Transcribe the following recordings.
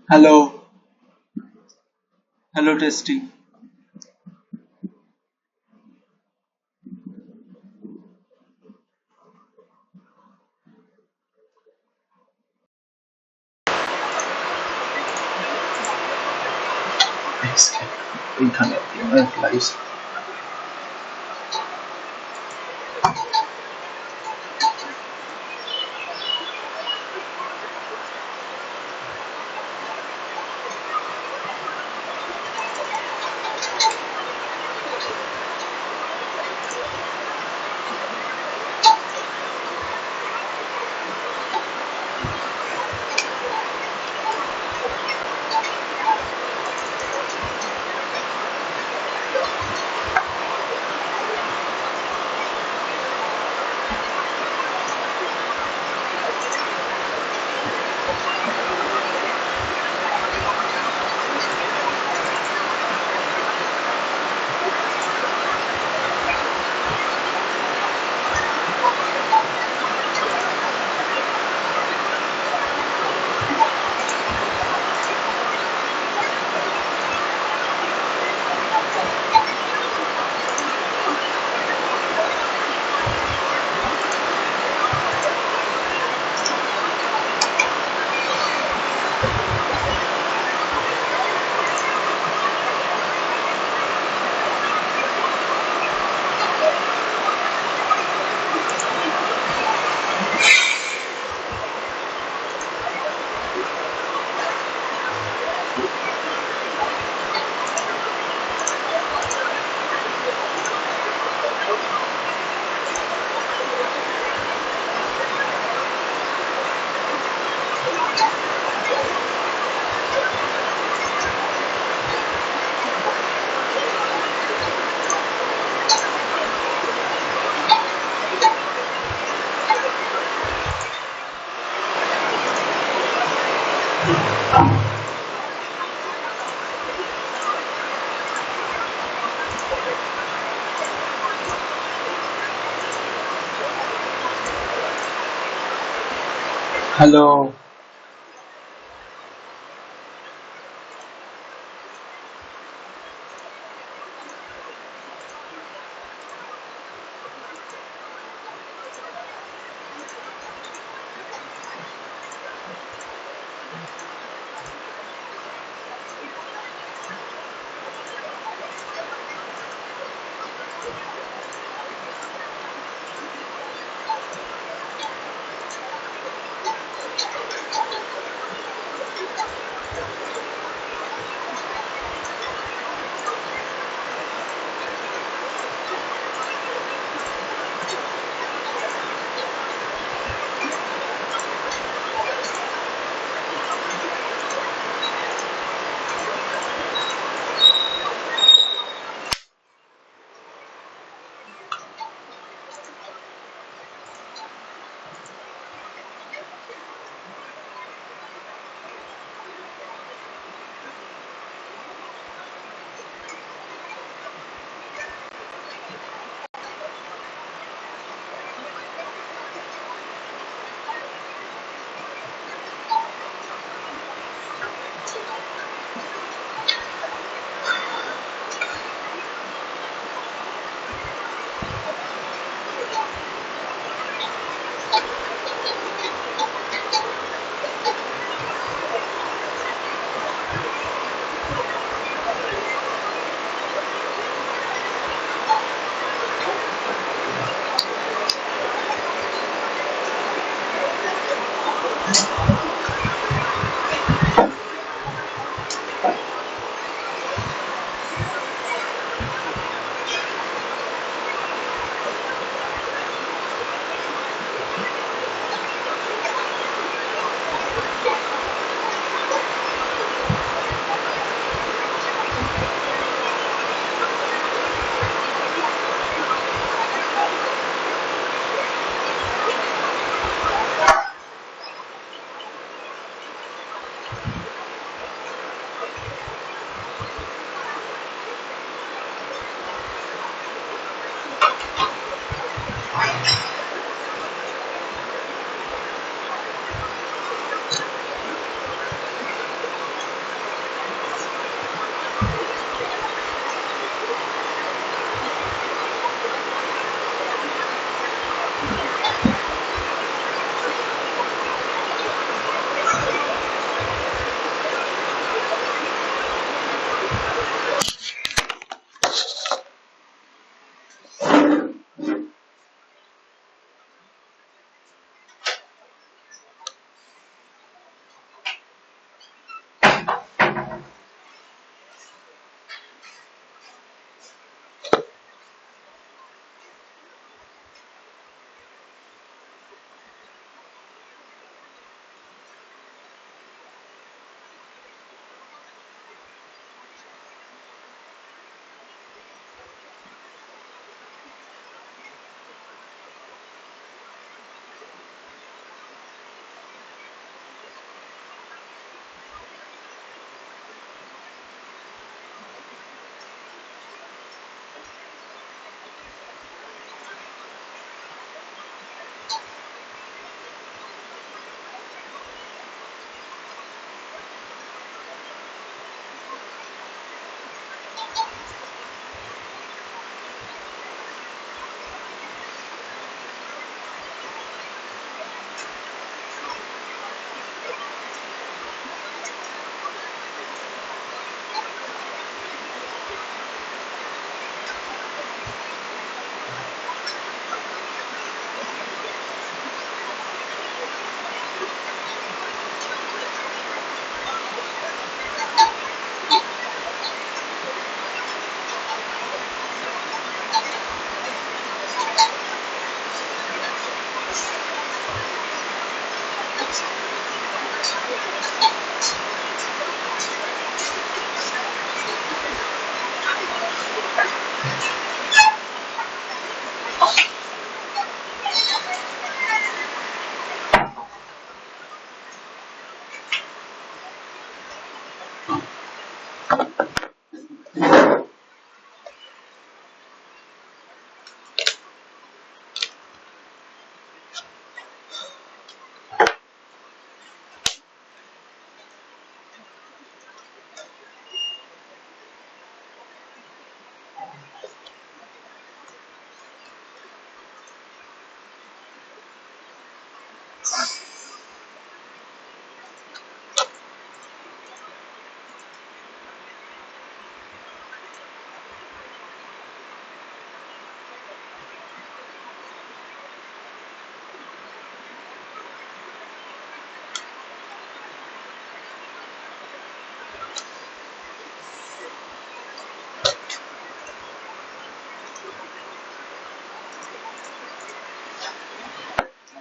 Hello, hello, testing. Escape. Internet erreicht. Hello,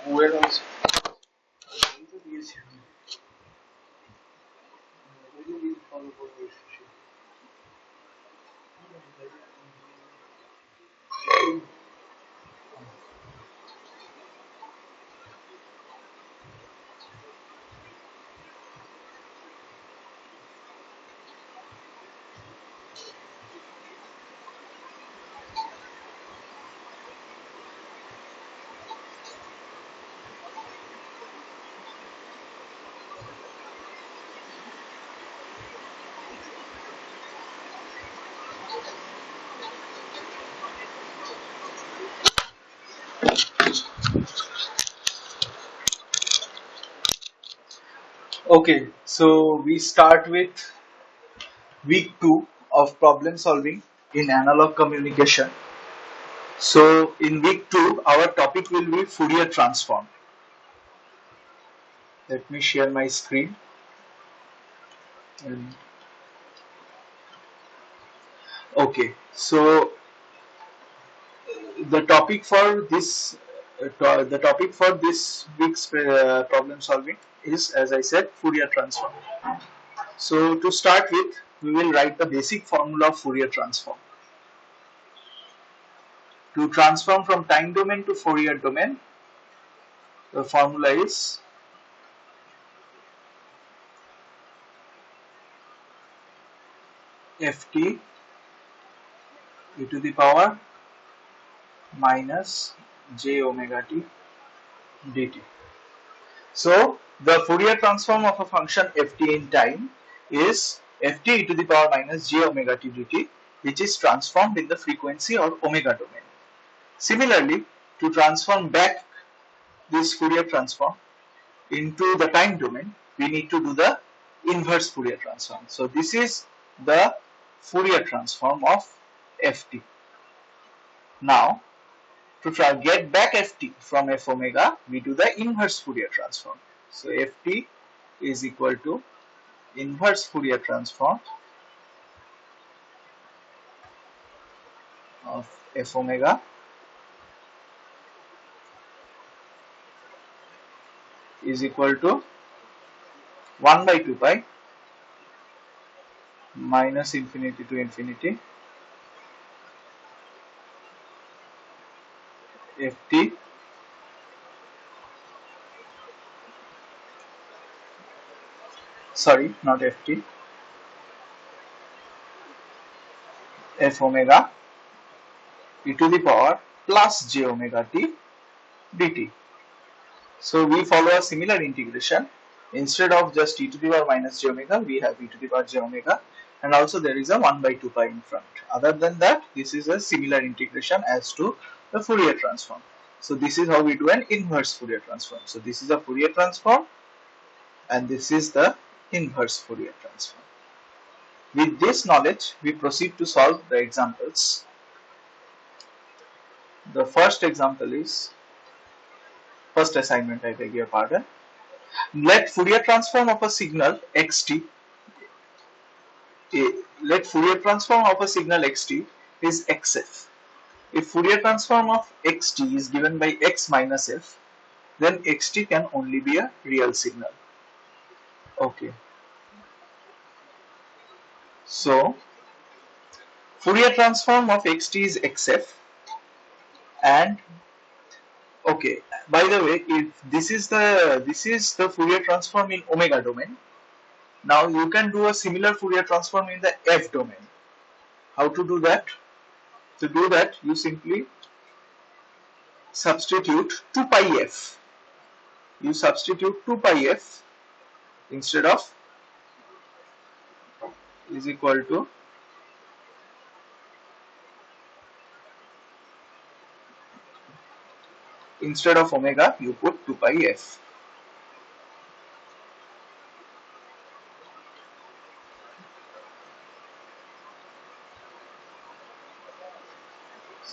Where else? Okay, so we start with week 2 of problem solving in analog communication. So in week 2, our topic will be Fourier transform. Let me share my screen. Okay, so the topic for this week's problem solving is, as I said, Fourier transform. So to start with, we will write the basic formula of Fourier transform. To transform from time domain to Fourier domain, the formula is ft e to the power minus j omega t dt. So the Fourier transform of a function ft in time is ft e to the power minus j omega t dt, which is transformed in the frequency or omega domain. Similarly, to transform back this Fourier transform into the time domain, we need to do the inverse Fourier transform. So this is the Fourier transform of ft. Now, to try get back ft from f omega, we do the inverse Fourier transform. So ft is equal to inverse Fourier transform of f omega is equal to 1 by 2 pi minus infinity to infinity ft sorry not ft f omega e to the power plus j omega t dt. So we follow a similar integration. Instead of just e to the power minus j omega, we have e to the power j omega, and also there is a 1 by 2 pi in front. Other than that, this is a similar integration as to the Fourier transform. So this is how we do an inverse Fourier transform. So this is a Fourier transform and this is the inverse Fourier transform. With this knowledge, we proceed to solve the examples. The first example is, first assignment, I beg your pardon. Let Fourier transform of a signal xt, let Fourier transform of a signal xt is xf. If Fourier transform of xt is given by x minus f, then xt can only be a real signal. Okay. So Fourier transform of xt is xf, and okay, by the way, if this is the Fourier transform in omega domain, now you can do a similar Fourier transform in the f domain. How to do that? To do that, you simply substitute 2 pi f. You substitute 2 pi f instead of, is equal to instead of omega, you put 2 pi f.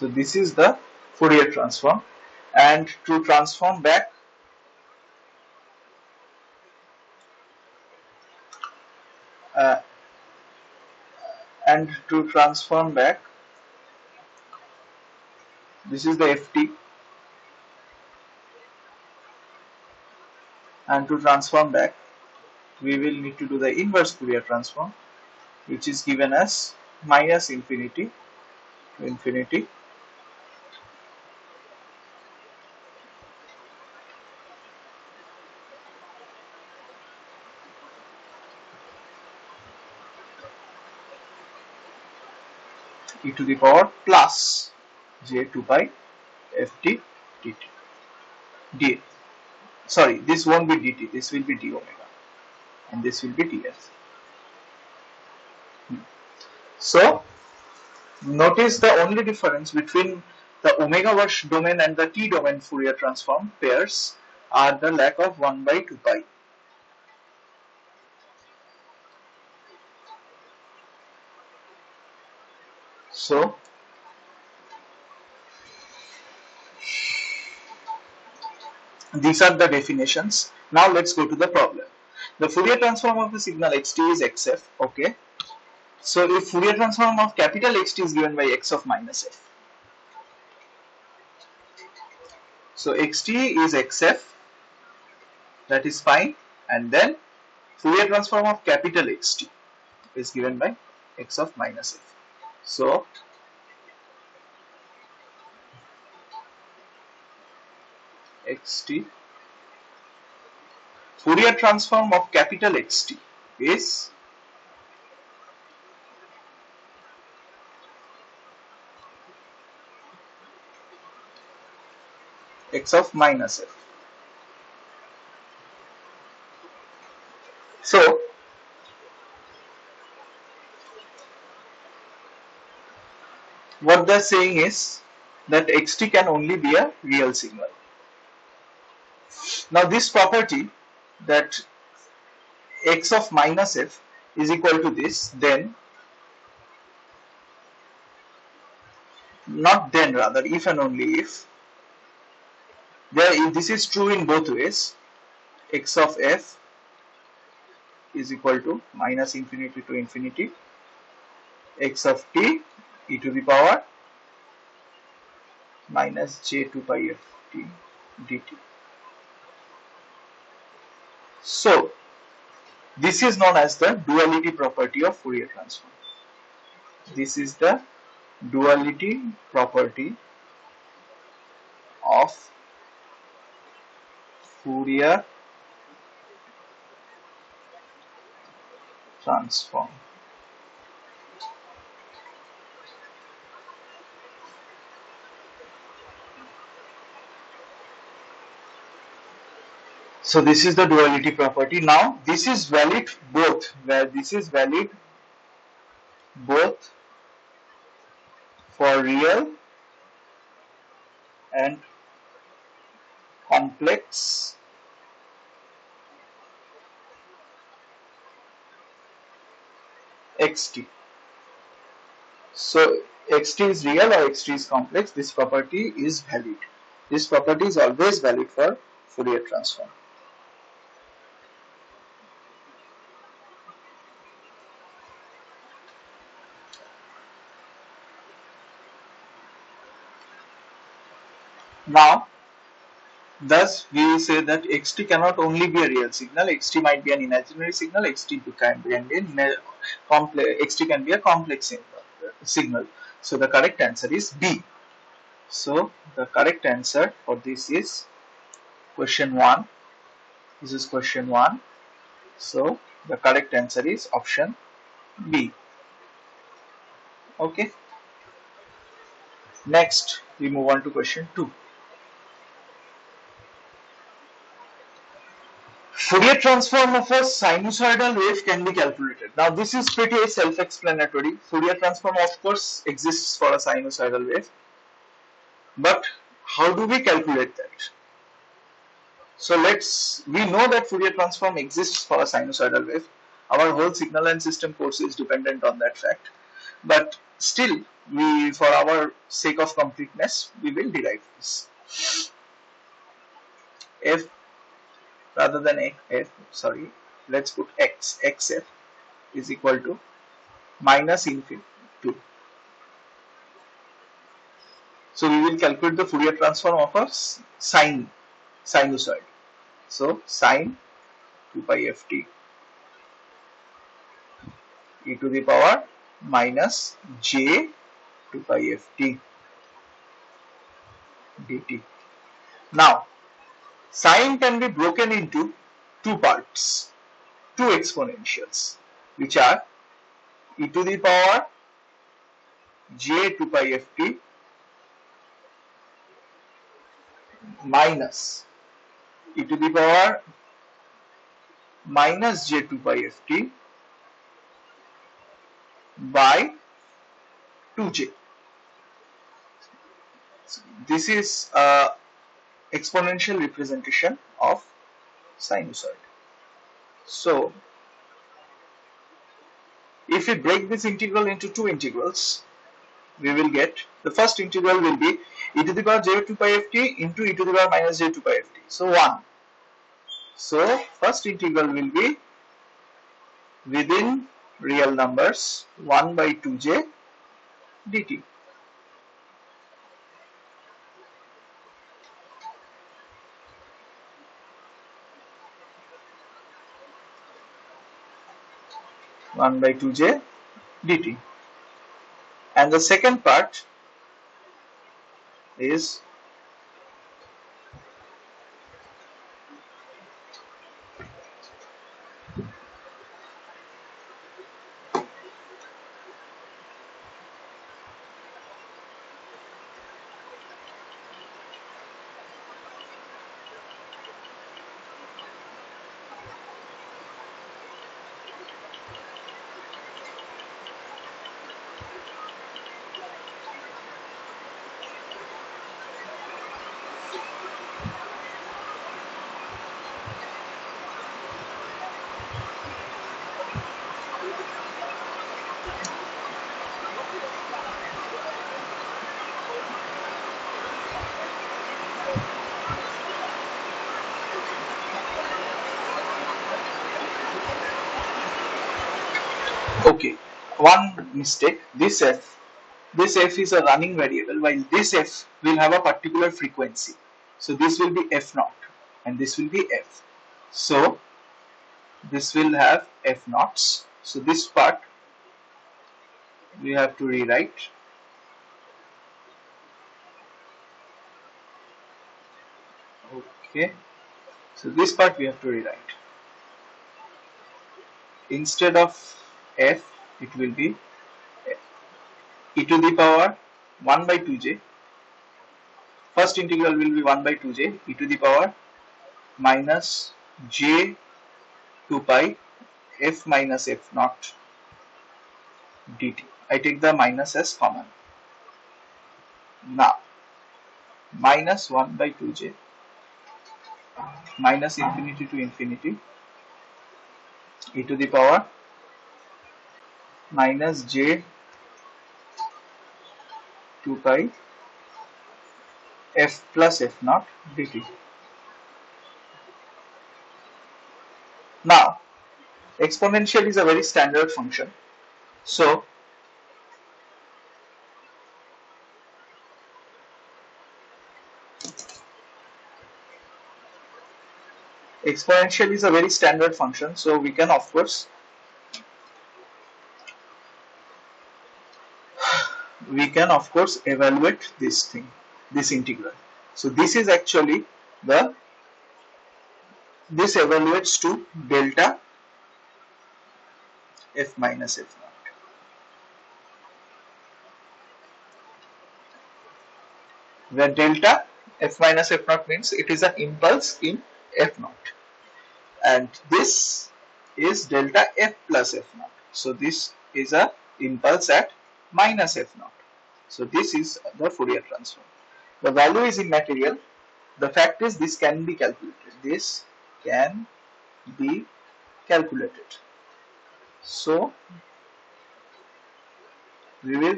So this is the Fourier transform, and to transform back uh, this is the ft, and to transform back we will need to do the inverse Fourier transform, which is given as minus infinity to infinity e to the power plus j 2 pi ft dt. Sorry, this won't be dt, this will be d omega, and this will be ds. So notice the only difference between the omega wash domain and the t domain Fourier transform pairs are the lack of 1 by 2 pi. So these are the definitions. Now let's go to the problem. The Fourier transform of the signal xt is xf. Okay. So if Fourier transform of capital Xt is given by x of minus f. So xt is xf, that is fine, and then Fourier transform of capital Xt is given by x of minus f. So xt, Fourier transform of capital Xt is x of minus f. So what they're saying is that xt can only be a real signal. Now this property that x of minus f is equal to this, then not then, rather if and only if this is true in both ways, x of f is equal to minus infinity to infinity x of t e to the power minus j 2 pi f t dt. So this is known as the duality property of Fourier transform. This is the duality property of Fourier transform. So this is the duality property. Now this is valid both, where this is valid both for real and complex xt. So xt is real or xt is complex, this property is valid. This property is always valid for Fourier transform. Now, thus we say that xt cannot only be a real signal, xt might be an imaginary signal, xt can be a complex signal. So the correct answer is B. So the correct answer for this is question 1. This is question 1. So the correct answer is option B. Okay. Next, we move on to question 2. Fourier transform of a sinusoidal wave can be calculated. Now this is pretty self-explanatory. Fourier transform of course exists for a sinusoidal wave. But how do we calculate that? So we know that Fourier transform exists for a sinusoidal wave. Our whole signal and system course is dependent on that fact. But still we, for our sake of completeness, we will derive this. F rather than let's put xf is equal to minus infinity 2. So we will calculate the Fourier transform of a sinusoid. So sine 2 pi ft e to the power minus j 2 pi ft dt. Now sine can be broken into two parts, two exponentials, which are e to the power j 2 pi ft minus e to the power minus j 2 pi ft by 2j. This is exponential representation of sinusoid. So if we break this integral into two integrals, we will get the first integral will be e to the power j 2 pi ft into e to the power minus j 2 pi ft. So 1. So first integral will be within real numbers 1 by 2j dt. One by 2j dt. And the second part is okay. One mistake. This f is a running variable, while this f will have a particular frequency. So this will be f naught, and this will be f. So this will have f naughts. So this part we have to rewrite. Okay. So this part we have to rewrite. Instead of f, it will be e to the power 1 by 2j. First integral will be 1 by 2j e to the power minus j 2 pi f minus f naught dt. I take the minus as common. Now minus 1 by 2j minus infinity to infinity e to the power minus j 2 pi f plus f naught dt. Now exponential is a very standard function. So exponential is a very standard function. So we can of course evaluate this thing, this integral. So this is actually this evaluates to delta f minus f naught, where delta f minus f naught means it is an impulse in f naught, and this is delta f plus f naught. So this is a impulse at minus f naught. So this is the Fourier transform. The value is immaterial. The fact is this can be calculated. This can be calculated. So we will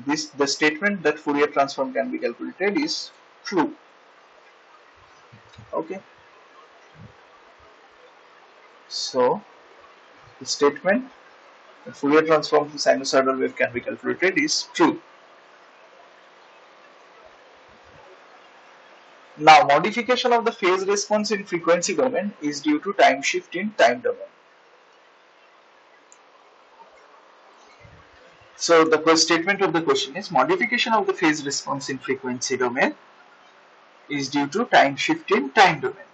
the statement that Fourier transform can be calculated is true. Okay, so the statement that Fourier transform to sinusoidal wave can be calculated is true. Now, modification of the phase response in frequency domain is due to time shift in time domain. So the statement of the question is modification of the phase response in frequency domain is due to time shift in time domain.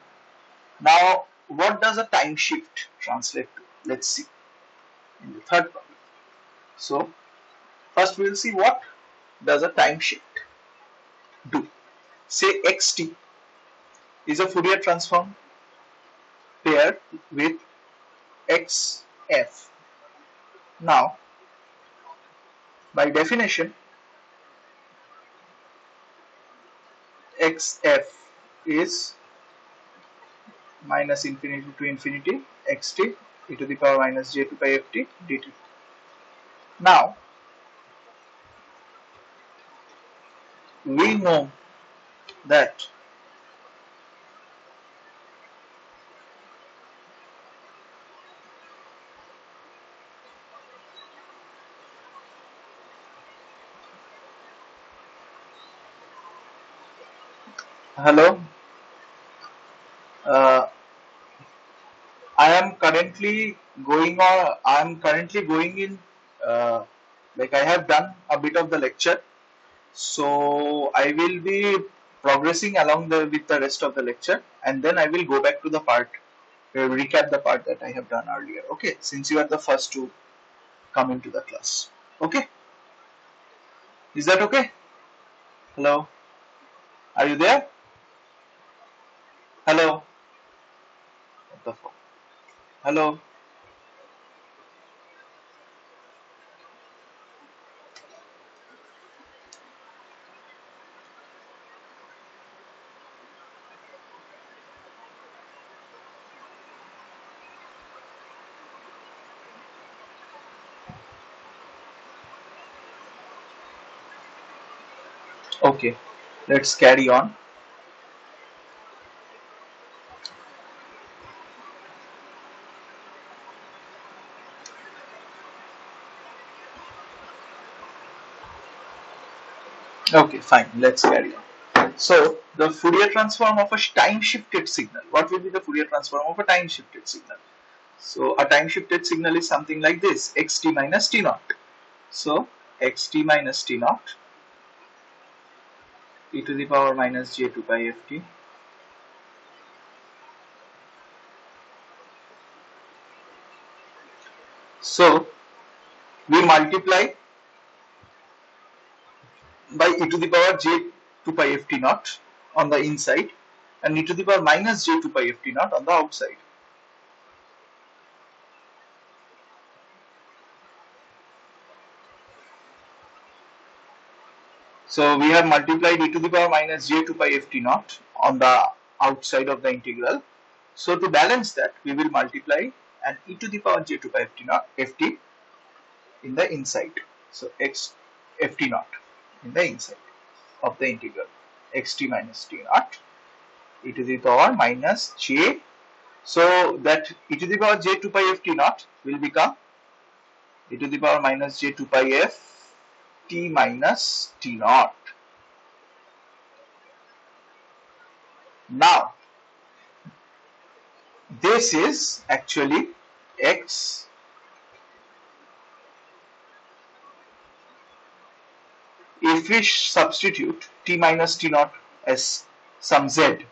Now, what does a time shift translate to? Let's see in the third problem. So, first we will see what does a time shift do. Say xt is a Fourier transform paired with xf. Now, by definition, xf is minus infinity to infinity xt e to the power minus j to pi ft dt. Now, we know that hello, uh, I am currently going on. I am currently going in. Like I have done a bit of the lecture, so I will be progressing along with the rest of the lecture, and then I will go back to the part, recap the part that I have done earlier. Okay, since you are the first to come into the class. Okay, is that okay? Hello, are you there? Hello, what the fuck? Hello. Okay, let's carry on. Okay, fine. Let's carry on. So, the Fourier transform of a time shifted signal. What will be the Fourier transform of a time shifted signal? So, a time shifted signal is something like this: xt minus t naught. So, xt minus t naught e to the power minus j to pi ft. So, we multiply by e to the power j to pi ft naught on the inside and e to the power minus j to pi ft naught on the outside. So we have multiplied e to the power minus j to pi ft naught on the outside of the integral. So to balance that, we will multiply an e to the power j to pi ft naught ft in the inside. So x ft naught in the inside of the integral xt minus t naught e to the power minus j. So that e to the power j to pi ft naught will become e to the power minus j to pi f t minus t naught. Now, this is actually x if we substitute t minus t naught as some z.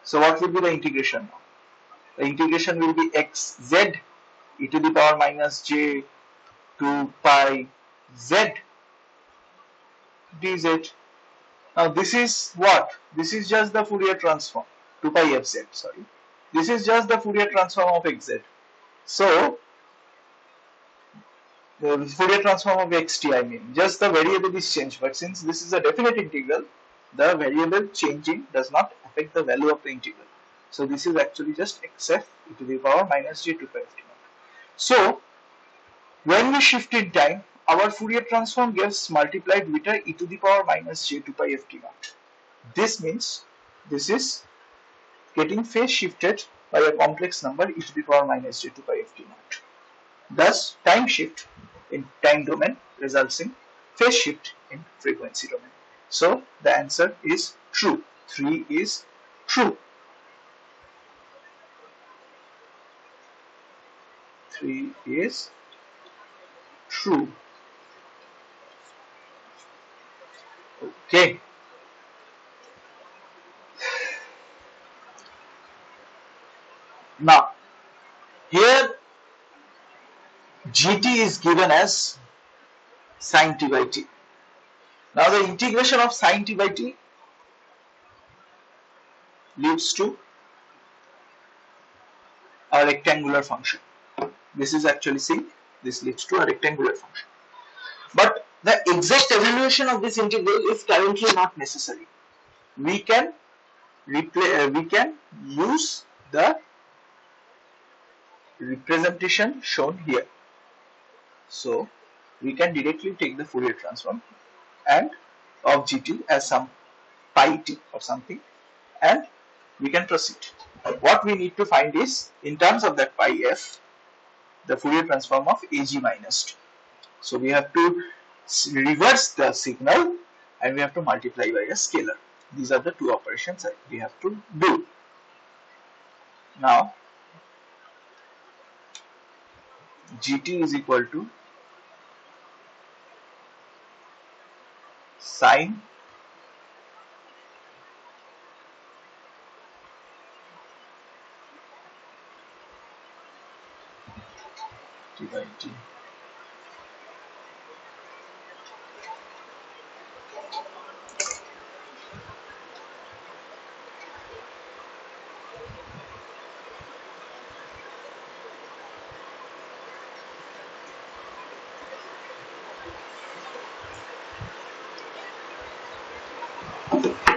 So what will be the integration now? The integration will be xz e to the power minus j to pi z dz. Now this is what? This is just the Fourier transform to pi fz, sorry. This is just the Fourier transform of xz. So the Fourier transform of xt, I mean, just the variable is changed, but since this is a definite integral, the variable changing does not affect the value of the integral. So this is actually just xf e to the power minus j to pi ft naught. So when we shift in time, our Fourier transform gets multiplied with a e to the power minus j 2 pi f t naught. This means this is getting phase shifted by a complex number e to the power minus j 2 pi f t naught. Thus, time shift in time domain results in phase shift in frequency domain. So, the answer is true. 3 is true. 3 is true. Okay. Now, here gt is given as sin t by t. Now, the integration of sin t by t leads to a rectangular function. This is actually sink. This leads to a rectangular function. But the exact evaluation of this integral is currently not necessary. We can use the representation shown here. So we can directly take the Fourier transform and of gt as some pi t or something, and we can proceed. What we need to find is, in terms of that pi f, the Fourier transform of ag minus 2. So we have to reverse the signal and we have to multiply by a scalar. These are the two operations that we have to do. Now, gt is equal to sin t by t.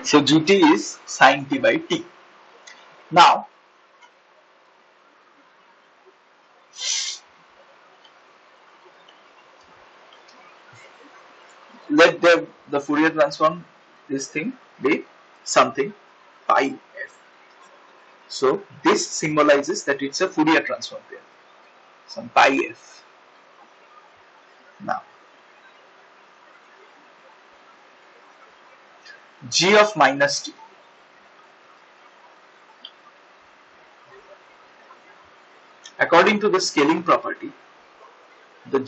So gt is sin t by t. Now, let the Fourier transform this thing be something pi f. So this symbolizes that it's a Fourier transform pair, some pi f. Now, g of minus t. According to the scaling property, the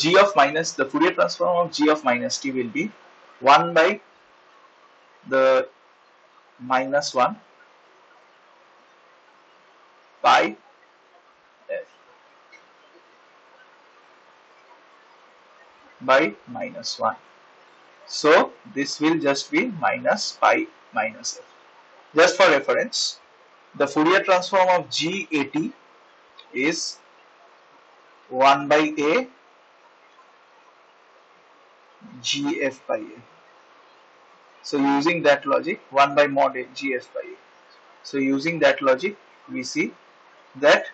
Fourier transform of g of minus t will be 1 by the minus 1 pi f by minus 1. So this will just be minus pi minus f. Just for reference, the Fourier transform of g80 is 1 by a gf by a. So using that logic, 1 by mod a gf by a. So using that logic, we see that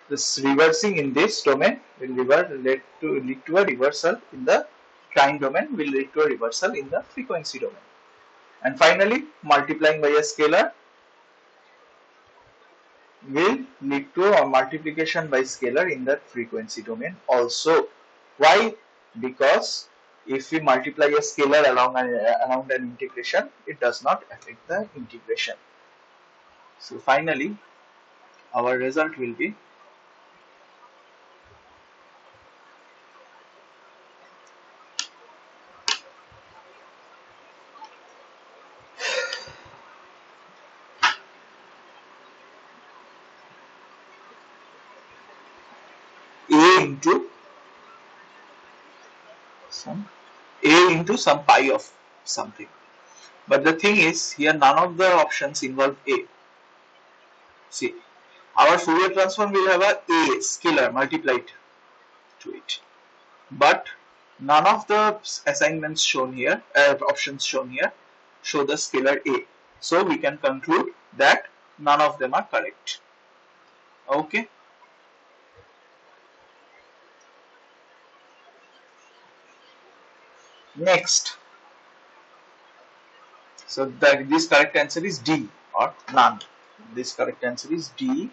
this reversing in this domain will lead to a reversal in the time domain, will lead to a reversal in the frequency domain. And finally, multiplying by a scalar will lead to a multiplication by scalar in the frequency domain also. Why? Because if we multiply a scalar around an integration, it does not affect the integration. So finally, our result will be a into some pi of something. But the thing is, here none of the options involve a. See, our Fourier transform will have a scalar multiplied to it, but none of the assignments shown here, options shown here, show the scalar a. So we can conclude that none of them are correct. Okay. Next, so this correct answer is D, or none. This correct answer is D,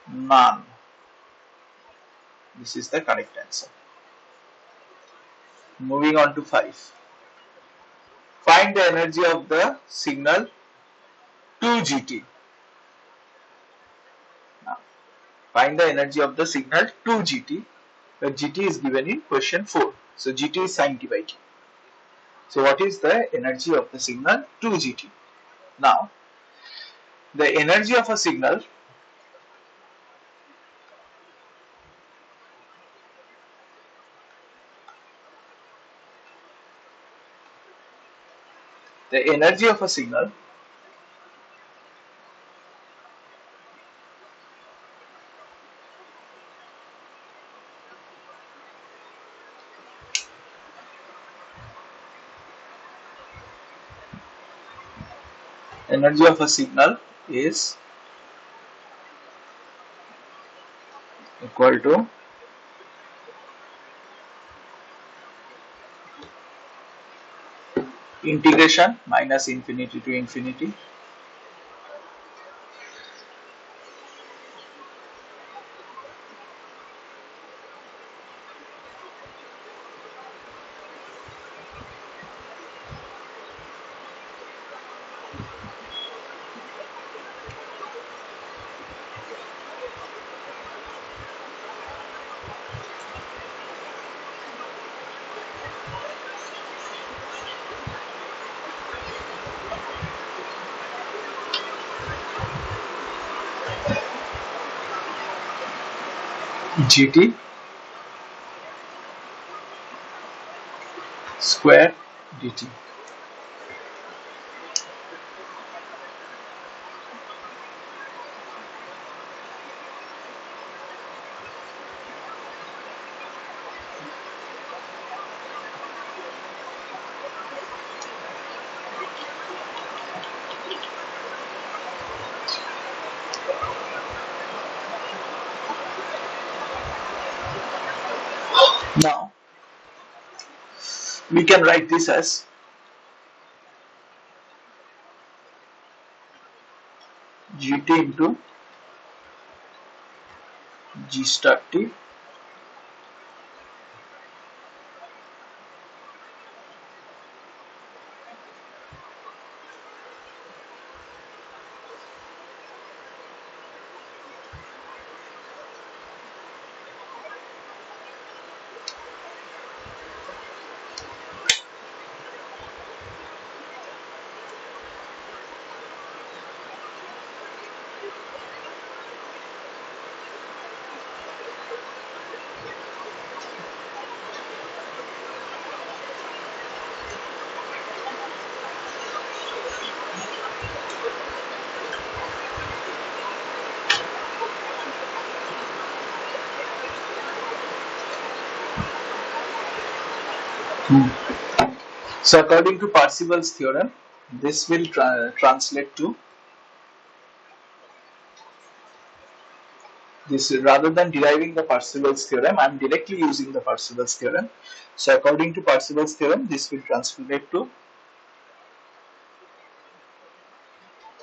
none. This is the correct answer. Moving on to 5. Find the energy of the signal 2GT. Now, find the energy of the signal 2GT, where GT is given in question 4. So GT is sin t by t. So what is the energy of the signal 2GT? Now, the energy of a signal, the energy of a signal energy of a signal is equal to integration minus infinity to infinity GT square dt. Now we can write this as GT into G star T So according to Parseval's theorem, this will translate to this. Rather than deriving the Parseval's theorem, I am directly using the Parseval's theorem. So according to Parseval's theorem, this will translate to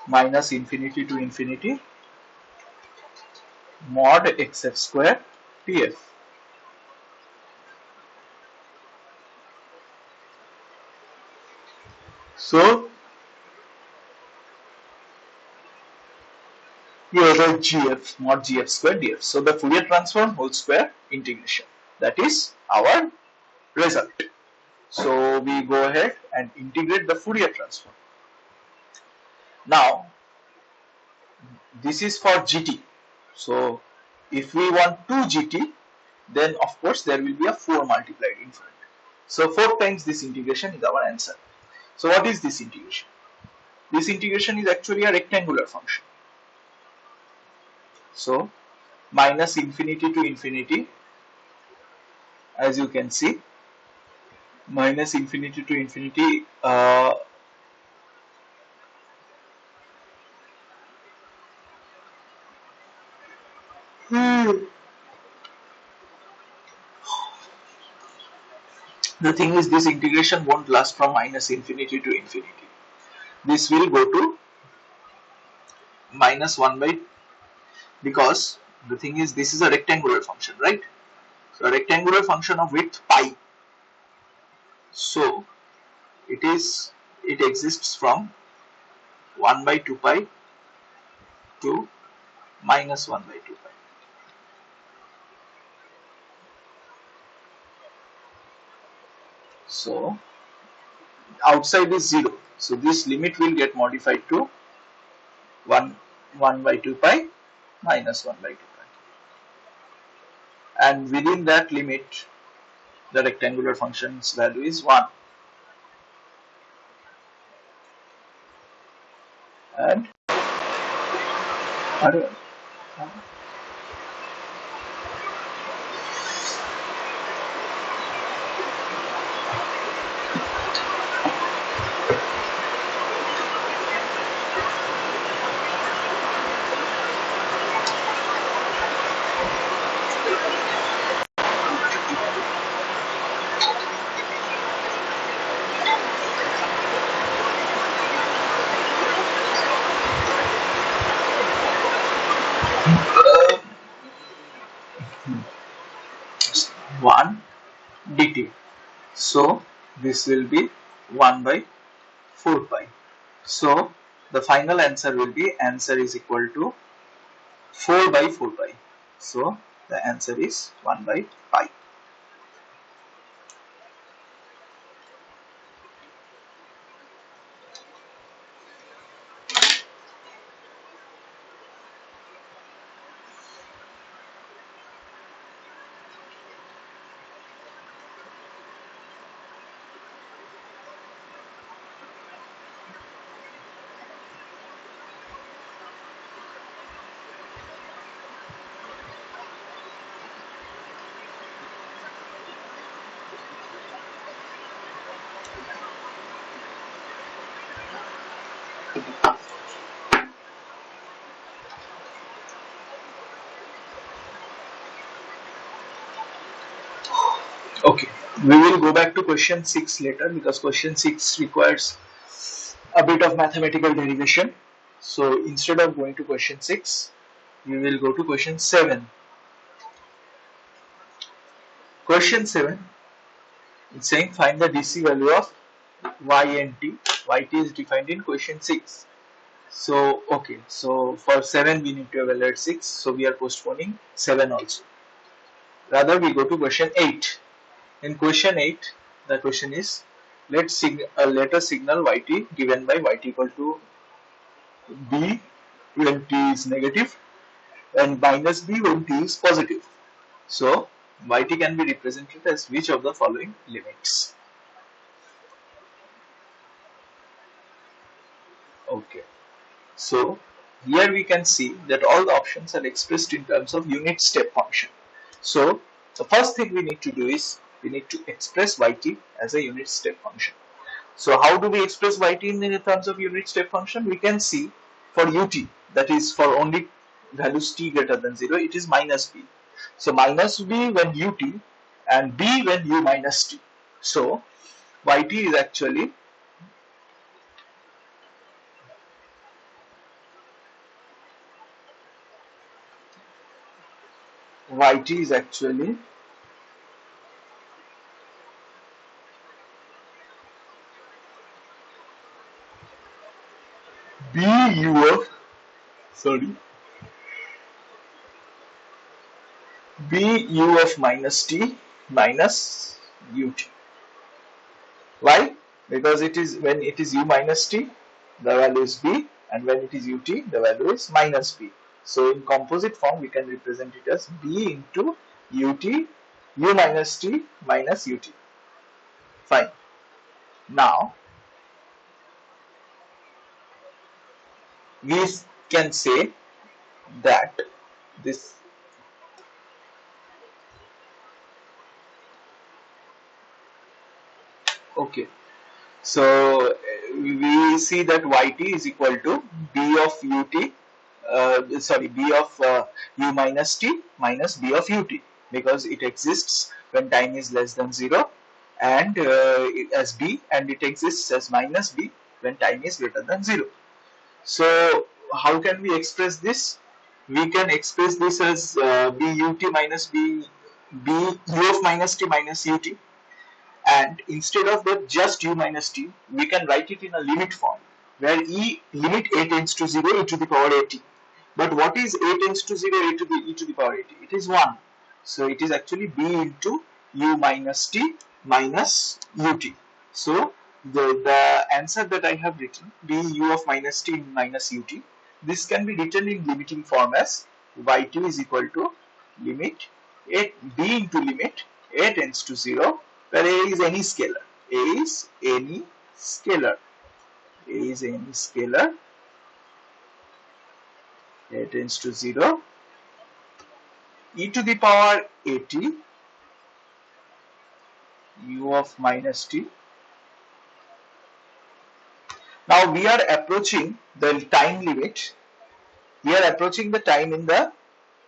minus infinity to infinity mod xf square tf. So here the gf mod gf square df. So the Fourier transform whole square integration. That is our result. So we go ahead and integrate the Fourier transform. Now this is for GT. So if we want 2 GT, then of course there will be a 4 multiplied in front. So 4 times this integration is our answer. So what is this integration? This integration is actually a rectangular function. So minus infinity to infinity, as you can see, minus infinity to infinity The thing is, this integration won't last from minus infinity to infinity. This will go to minus 1 by, because the thing is, this is a rectangular function, right? So a rectangular function of width pi. So it exists from 1 by 2 pi to minus 1 by 2 pi. So outside is 0. So this limit will get modified to 1 by 2 pi minus 1 by 2 pi. And within that limit, the rectangular function's value is 1. And one dt. So this will be 1 by 4 pi. So the final answer will be, answer is equal to 4 by 4 pi. So the answer is 1 by pi. Okay, we will go back to question 6 later, because question 6 requires a bit of mathematical derivation. So instead of going to question 6, we will go to question 7. Question 7, it's saying find the DC value of y and t. Yt is defined in question 6. So okay, so for 7 we need to evaluate 6, so we are postponing 7 also. Rather we go to question 8. In question 8, the question is, let us signal yt given by yt equal to b when t is negative and minus b when t is positive. So yt can be represented as which of the following limits? Okay, so here we can see that all the options are expressed in terms of unit step function. So the first thing we need to do is we need to express yt as a unit step function. So how do we express yt in terms of unit step function? We can see for ut, that is for only values t greater than 0, it is minus b. So minus b when ut and b when u minus t. So yt is actually bu of bu of minus t minus ut. Why? Because it is when it is u minus t, the value is b, and when it is ut, the value is minus b. So in composite form, we can represent it as b into ut, u minus t minus ut. Fine. Now we can say that this okay. So we see that yt is equal to b of ut, b of u minus t minus b of ut, because it exists when time is less than 0 and as b, and it exists as minus b when time is greater than 0. So how can we express this? We can express this as b ut minus b u of minus t minus ut, and instead of that just u minus t, we can write it in a limit form where limit a tends to 0 e to the power at. But what is a tends to 0 e to the power at? It is 1. So it is actually b into u minus t minus ut. So the answer that I have written, b u of minus t minus ut, this can be written in limiting form as y2 is equal to limit a b into limit a tends to 0, where a is any scalar. A is any scalar. A is any scalar. A tends to 0 e to the power at u of minus t. Now we are approaching the time limit. We are approaching the time in the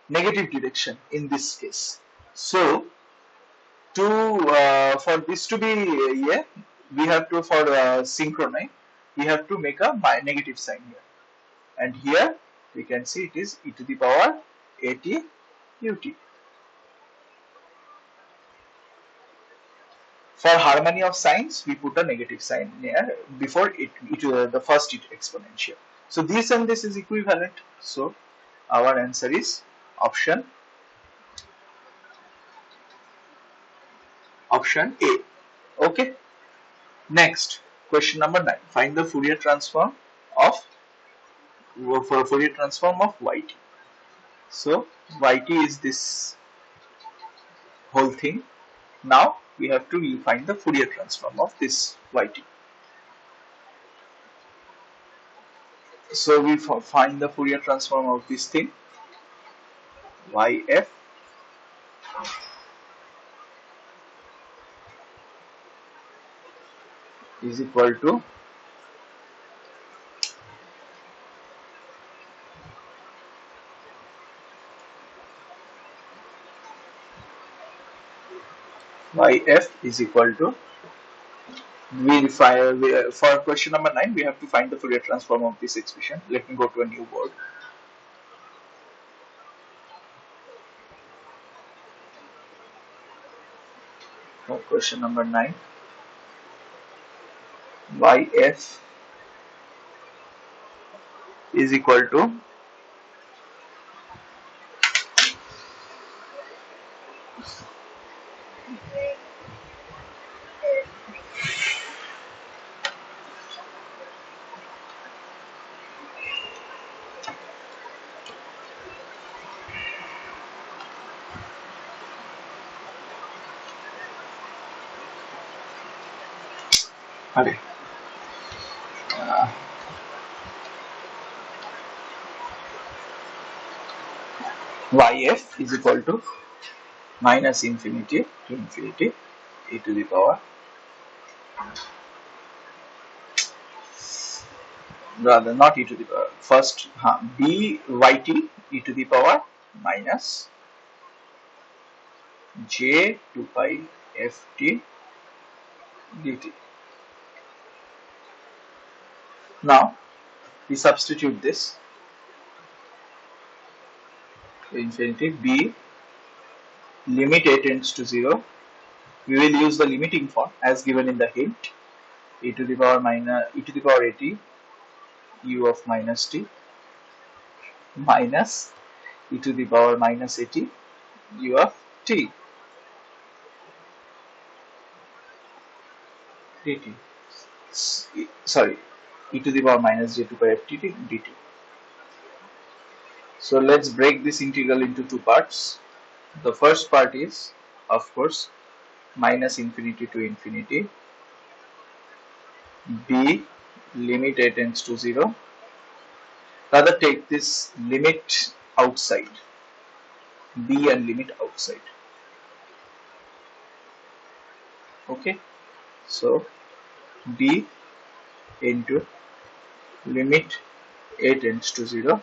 negative direction in this case. So to for this to be yeah, we have to for synchronize, we have to make a negative sign here, and here we can see it is e to the power at ut. For harmony of signs, we put a negative sign here before the first exponential. So this and this is equivalent. So our answer is option A. Okay. Next, question number 9. Find the Fourier transform of yt. So yt is this whole thing. Now we have to find the Fourier transform of this yt. So we find the Fourier transform of this thing, yf is equal to yf is equal to, for question number 9 we have to find the Fourier transform of this expression. Let me go to a new board. For question number 9, yf is equal to yf is equal to minus infinity to infinity e to the power, rather not e to the power, first b yt e to the power minus j 2 pi ft dt. Now we substitute this infinity, b limit a tends to 0. We will use the limiting form as given in the hint, e to the power at u of minus t minus e to the power minus at u of t dt. Sorry, e to the power minus j 2 pi ft dt. So let's break this integral into two parts. The first part is, of course, minus infinity to infinity b limit a tends to 0. Rather take this limit outside, b and limit outside. Okay, so b into limit a tends to 0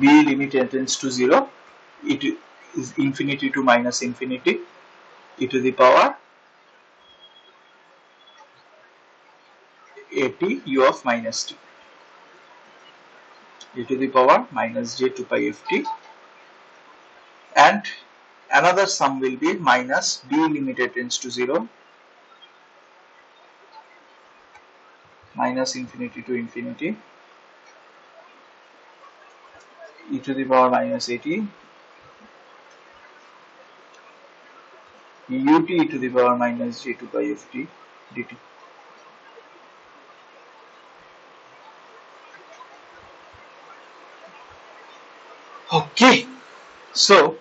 b limit tends to 0, it is infinity to minus infinity, e to the power at u of minus t, e to the power minus j 2 pi ft, and another sum will be minus b limit tends to 0, minus infinity to infinity, e to the power minus at ut e to the power minus j 2 pi ft dt. Okay, so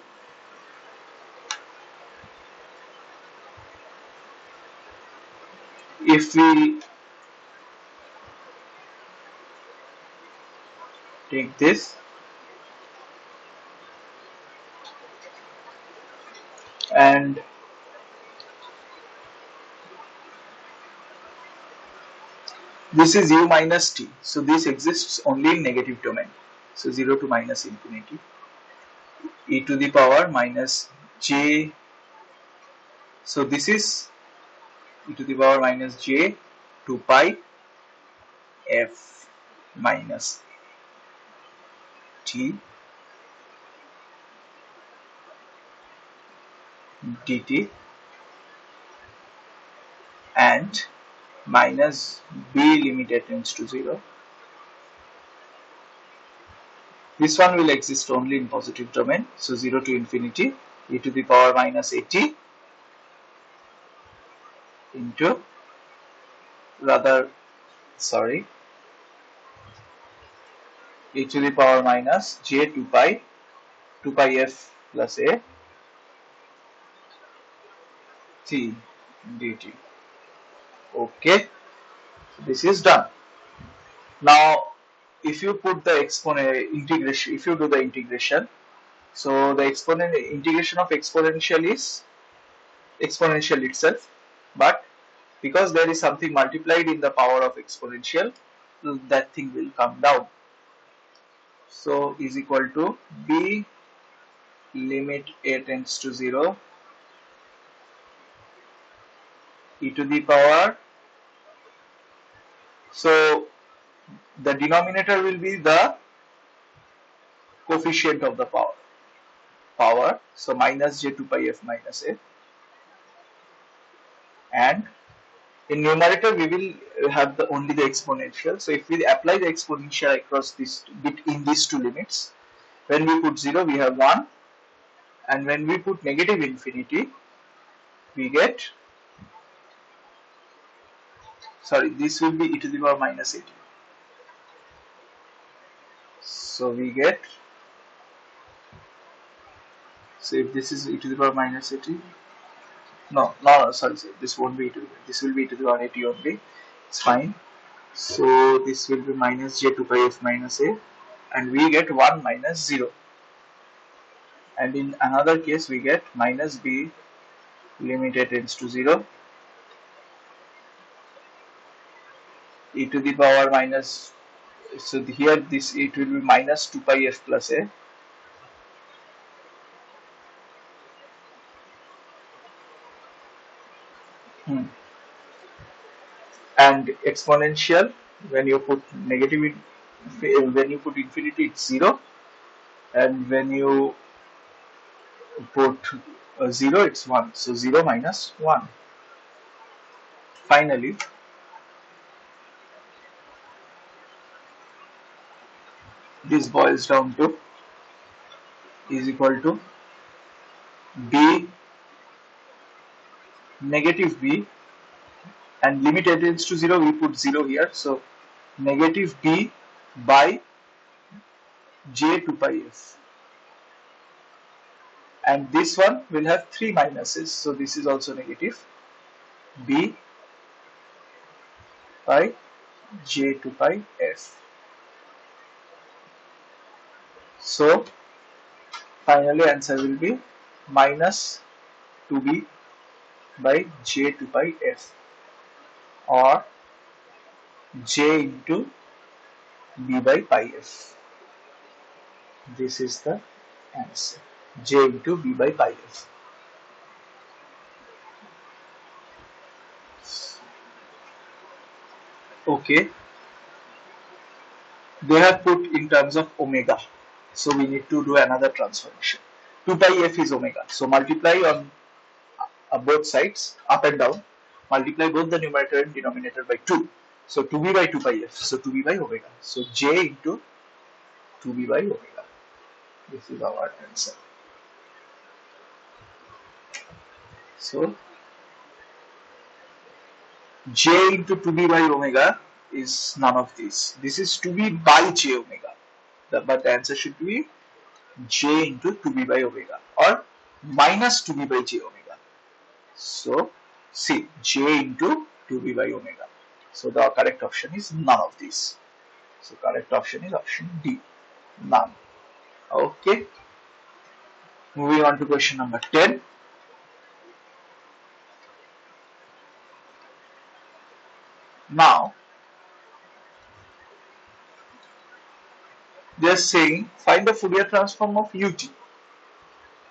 if we take this and this is u minus t, so this exists only in negative domain, so 0 to minus infinity, e to the power minus j, so this is e to the power minus j 2 pi f minus t dt, and minus b limit tends to 0. This one will exist only in positive domain, so 0 to infinity, e to the power minus at into, rather, sorry, e to the power minus j 2 pi f plus a t dt. Okay, so this is done. Now, if you put the exponent integration, if you do the integration, so the integration of exponential is exponential itself, but because there is something multiplied in the power of exponential, that thing will come down. So is equal to b limit a tends to 0, e to the power, so the denominator will be the coefficient of the power, so minus j 2 pi f minus a, and in numerator we will have the only the exponential. So if we apply the exponential across this bit in these two limits, when we put 0 we have 1, and when we put negative infinity we get, sorry, this will be e to the power minus 80. So we get, so if this is e to the power minus 80, no, sorry, this won't be e to the power, this will be e to the power 80 only, it's fine. So this will be minus j 2 pi f minus a, and we get 1 minus 0, and in another case we get minus b limit tends to 0, e to the power minus, so here this it will be minus 2 pi f plus a, and exponential, when you put negative when you put infinity it's 0, and when you put 0 it's 1, so 0 minus 1. Finally, this boils down to is equal to b negative b, and limit tends to 0 we put 0 here, so negative b by j 2 pi f, and this one will have 3 minuses, so this is also negative b by j 2 pi f. So finally answer will be minus 2b by j 2 pi f, or j into b by pi f. This is the answer. J into B by pi f. Okay, they have put in terms of omega. So we need to do another transformation. 2 pi f is omega. So multiply on both sides, up and down. Multiply both the numerator and denominator by 2. So 2b by 2 pi f. So 2b by omega. So j into 2b by omega. This is our answer. So j into 2b by omega is none of these. This is 2b by j omega. But the answer should be j into 2b by omega or minus 2b by j omega. So see, j into 2b by omega. So the correct option is none of these. So correct option is option D, none. Okay. Moving on to question number 10. Now they are saying find the Fourier transform of ut.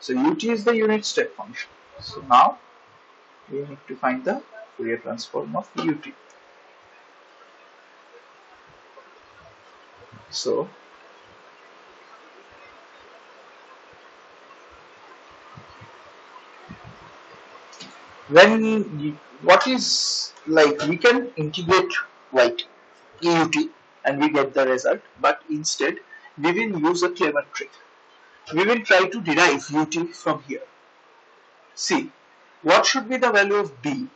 So ut is the unit step function. So now we need to find the Fourier transform of ut. So what is like we can integrate yt ut and we get the result, but instead we will use a clever trick. We will try to derive ut from here. See, what should be the value of b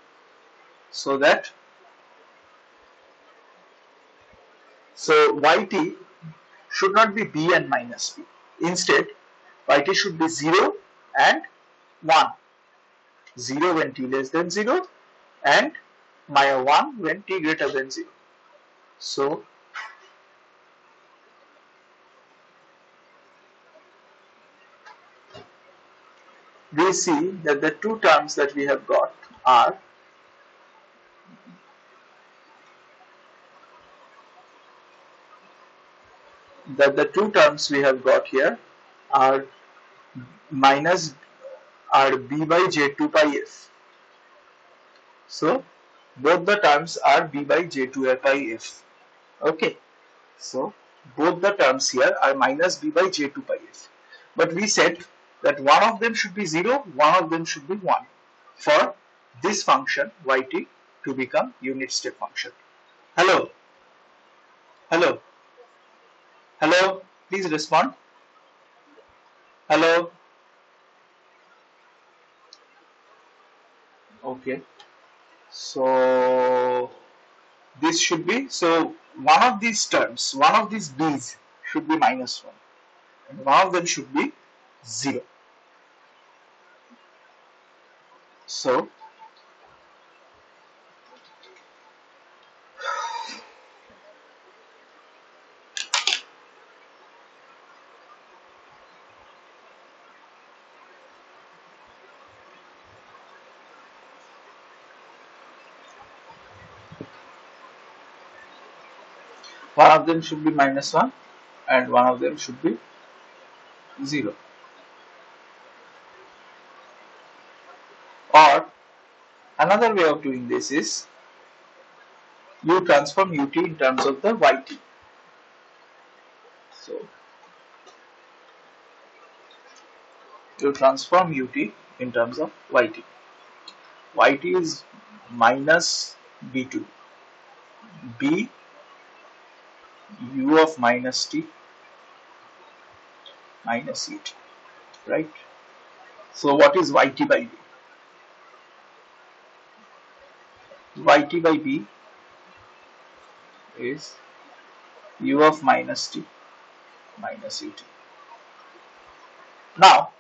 so that yt should not be b and minus b. Instead, yt should be 0 and 1. 0 when t less than 0 and my 1 when t greater than 0. So we see that the two terms that we have got are here are minus are b by j 2 pi f. So both the terms are b by j 2 pi f. Okay. So both the terms here are minus b by j 2 pi f. But we said that one of them should be 0, one of them should be 1 for this function yt to become unit step function. Hello? Hello? Hello? Please respond. Hello? Okay. So this should be, so one of these terms, one of these b's should be minus 1 and one of them should be 0. So one of them should be minus 1 and one of them should be 0. Or another way of doing this is you transform ut in terms of the yt. So you transform ut in terms of yt. Yt is minus b2 b u of minus t minus ut, right? So what is yt by b? Yt by b is u of minus t minus ut. Now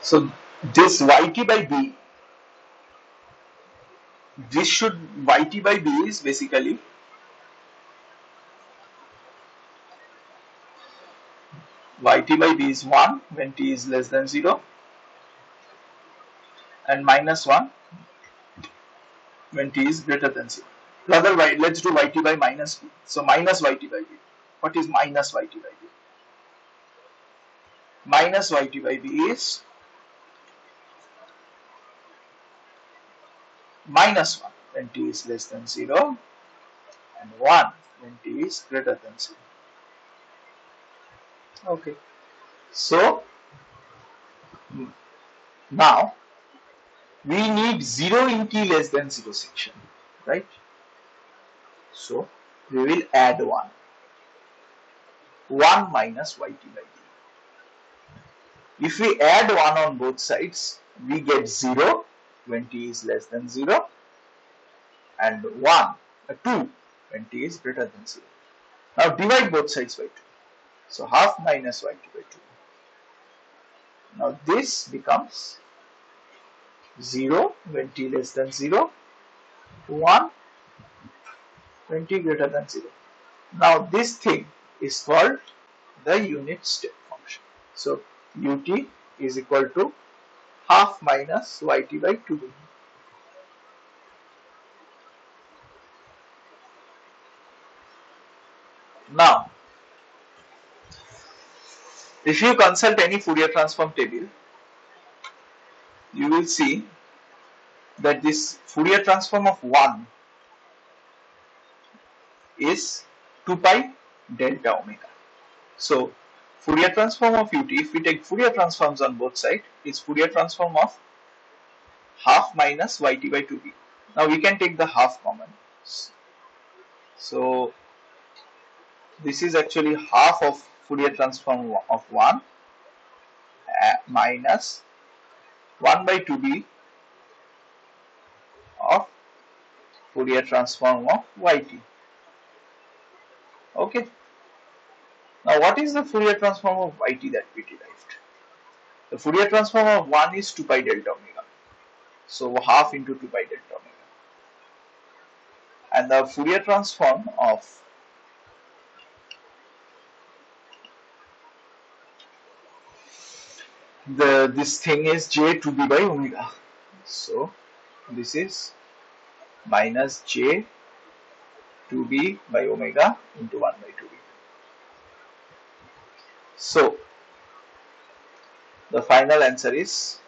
So this yt by b, this should, yt by b is basically yt by b is 1 when t is less than 0 and minus 1 when t is greater than 0. Rather, let's do yt by minus b. So minus yt by b. What is minus yt by b? Minus yt by b is minus 1 when t is less than 0 and 1 when t is greater than 0. Okay. So now we need 0 in t less than 0 section, right? So we will add 1. 1 minus yt by b. If we add 1 on both sides, we get 0 when t is less than 0 and 2 when t is greater than 0. Now divide both sides by 2. So half minus yt by 2. Now this becomes 0 when t less than 0, 1 when t greater than 0. Now this thing is called the unit step function. So ut is equal to half minus yt by 2. Now, if you consult any Fourier transform table, you will see that this Fourier transform of 1 is 2 pi delta omega. So Fourier transform of ut, if we take Fourier transforms on both sides, is Fourier transform of half minus yt by 2b. Now we can take the half common. So this is actually half of Fourier transform of 1 minus 1 by 2b of Fourier transform of yt. Okay. Now what is the Fourier transform of yt that we derived? The Fourier transform of 1 is 2 pi delta omega. So half into 2 pi delta omega. And the Fourier transform of this thing is j 2b by omega. So this is minus j 2b by omega into 1 by 2b. So the final answer is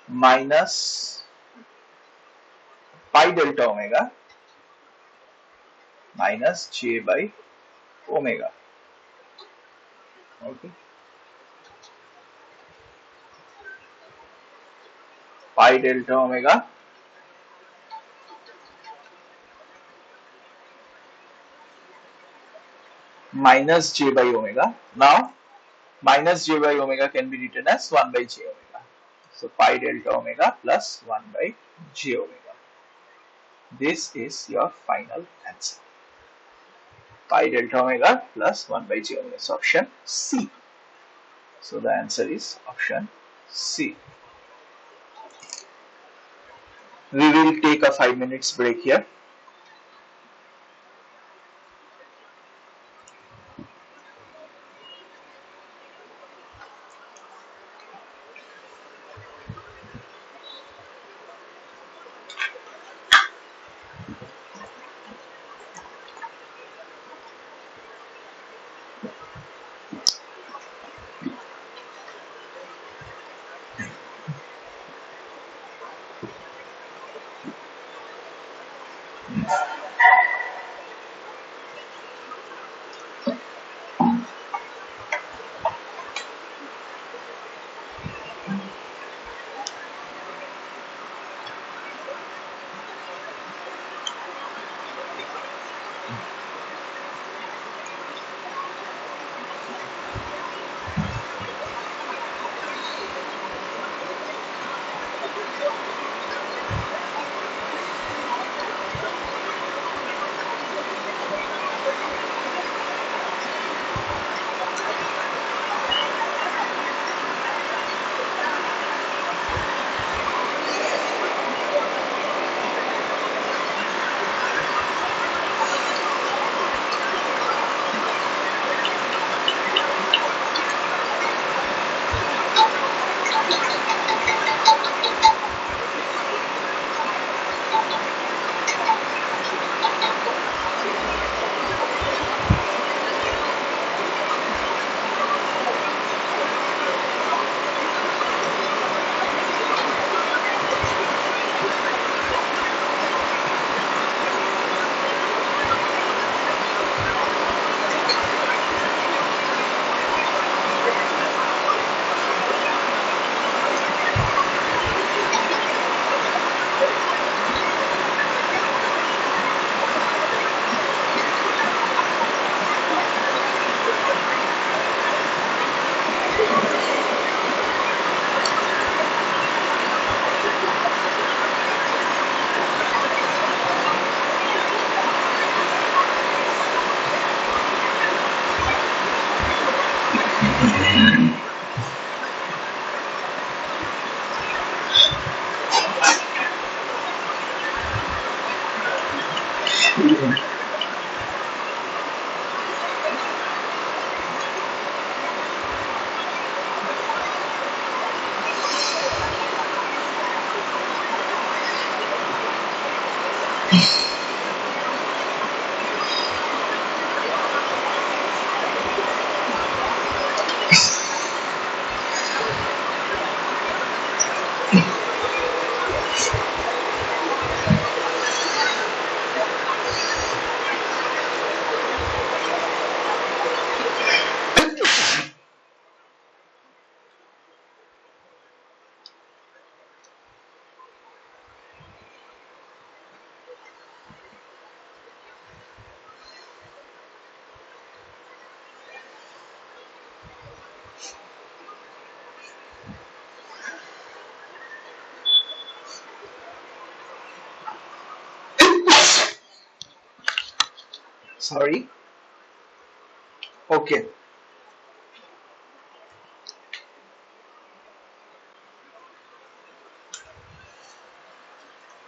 minus pi delta omega minus j by omega. Okay. Pi delta omega minus j by omega. Now minus j by omega can be written as 1 by j omega. So pi delta omega plus 1 by j omega. This is your final answer. Pi delta omega plus 1 by j omega. So option C. So the answer is option C. We will take a 5 minutes break here. Sorry. Okay.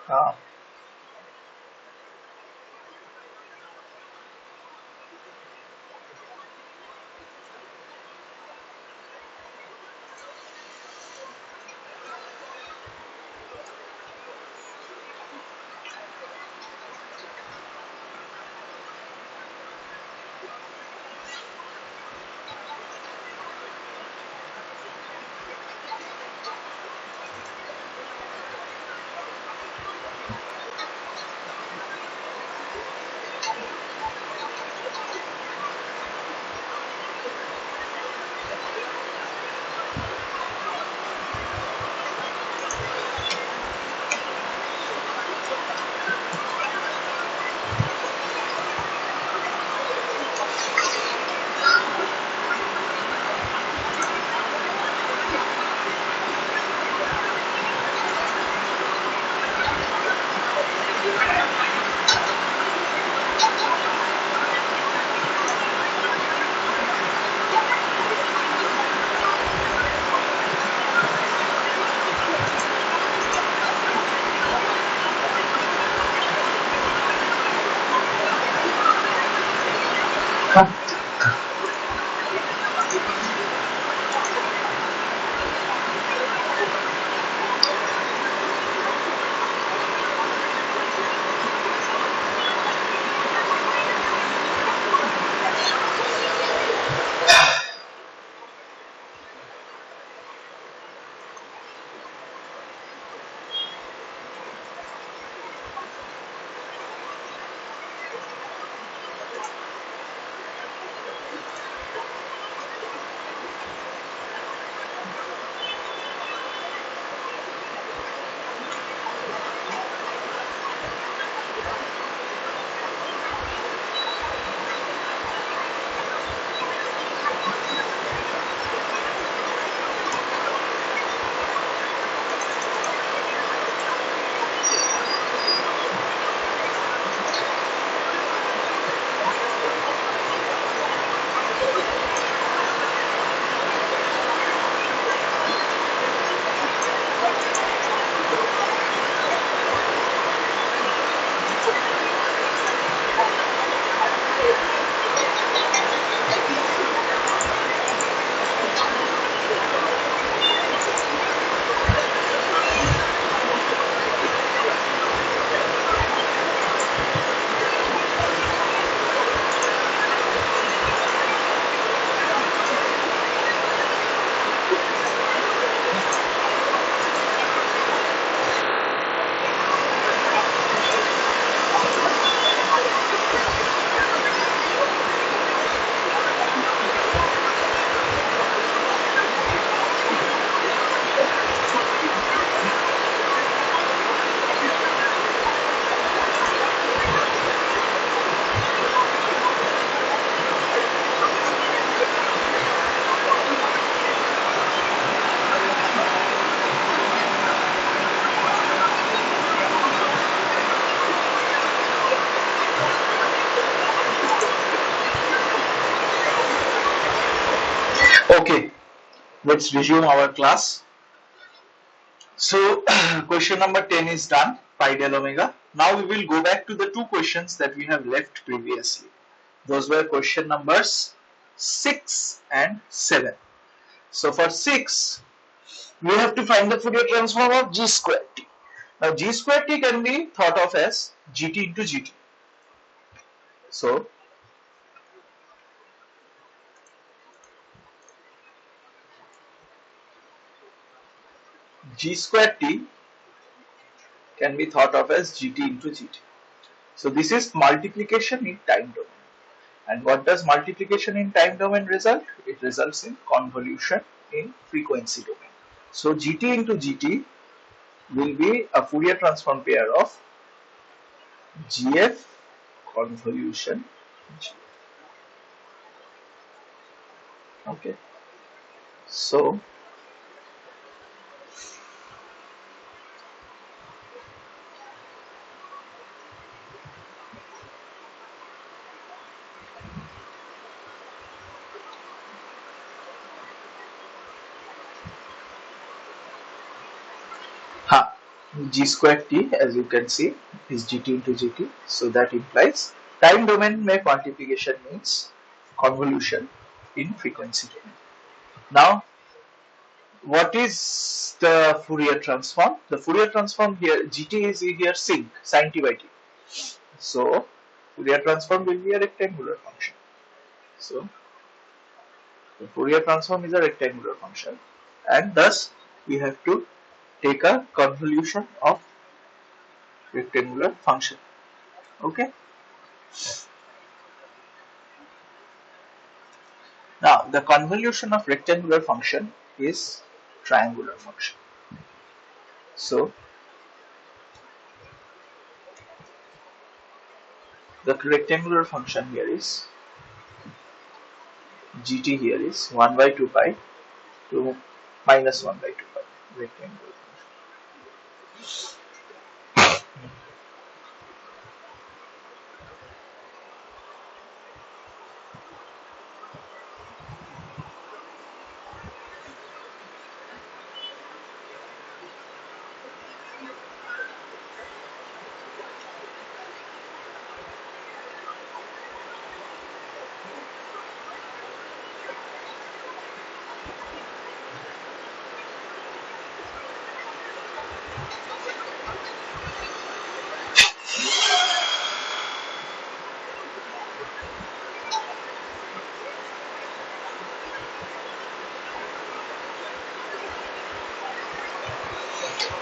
Uh, okay. Let's resume our class. So, question number 10 is done, pi del omega. Now we will go back to the two questions that we have left previously. Those were question numbers 6 and 7. So, for 6, we have to find the Fourier transform of g square t. Now, g square t can be thought of as gt into gt. So g square t can be thought of as gt into gt. So this is multiplication in time domain. And what does multiplication in time domain result? It results in convolution in frequency domain. So gt into gt will be a Fourier transform pair of gf convolution g. Okay. So g square t, as you can see, is gt into gt. So that implies time domain में multiplication means convolution in frequency domain. Now, what is the Fourier transform? The Fourier transform here, gt is here sinc, sin t by t. So Fourier transform will be a rectangular function. So the Fourier transform is a rectangular function, and thus we have to take a convolution of rectangular function. Okay. Now the convolution of rectangular function is triangular function. So the rectangular function here is gt here is 1 by 2 pi to minus 1 by 2 pi rectangular function.